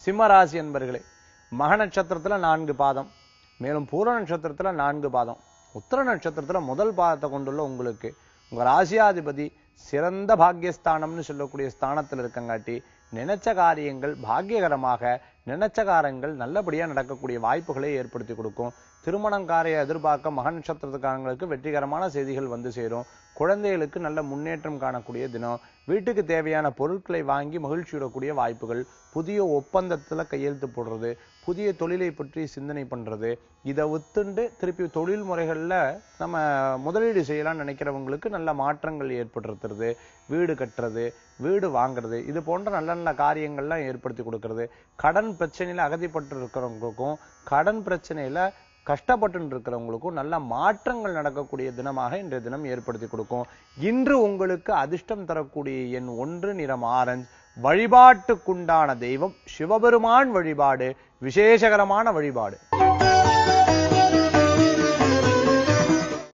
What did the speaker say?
சிம்மராசி என்பர்களே, மக நட்சத்திரத்துல 4 பாதம், மேலும் பூர நட்சத்திரத்துல 4 பாதம், உத்திர நட்சத்திரத்துல முதல் பாதத்தை கொண்டுள்ள உங்களுக்கு உங்க ராசியாதிபதி சிறந்த பாக்கியஸ்தானம்னு சொல்லக்கூடிய ஸ்தானத்தில் இருக்கங்காட்டி நினைச்ச காரியங்கள் பாக்கியகரமாக, நினைச்ச காரியங்கள் நல்லபடியா நடக்கக்கூடிய வாய்ப்புகளை ஏற்படுத்தி கொடுக்கும். திருமணம் காரிய எதிர்பார்க்க மக நட்சத்திரத்துக்காரங்களுக்கு வெற்றிகரமான செய்திகள் வந்து சேரும். குழந்தைகளுக்கு நல்ல முன்னேற்றம் காணக்கூடிய தினம். வீட்டுக்கு தேவையான பொருட்களை வாங்கி மகிழ்ச்சியுடக்கூடிய வாய்ப்புகள். புதிய ஒப்பந்தத்துல கையெழுத்து போடுறது, புதிய தொழிலை பற்றி சிந்தனை பண்றது, இதை ஒத்துண்டு திருப்பி தொழில் முறைகள்ல நம்ம முதலீடு செய்யலாம்னு நினைக்கிறவங்களுக்கு நல்ல மாற்றங்கள் ஏற்படுத்துறது, வீடு கட்டுறது, வீடு வாங்குறது, இது போன்ற நல்ல நல்ல காரியங்கள்லாம் ஏற்படுத்தி கொடுக்கறது. கடன் பிரச்சனையில அகதிப்பட்டு இருக்கிறவங்களுக்கும், கடன் பிரச்சனையில கஷ்டப்பட்டு இருக்கிறவங்களுக்கும் நல்ல மாற்றங்கள் நடக்கக்கூடிய தினமாக இன்றைய தினம் ஏற்படுத்தி கொடுக்கும். இன்று உங்களுக்கு அதிர்ஷ்டம் தரக்கூடிய எண் 1, நிறம் ஆரஞ்சு. வழிபாட்டுக்குண்டான தெய்வம் சிவபெருமான் வழிபாடு விசேஷகரமான வழிபாடு.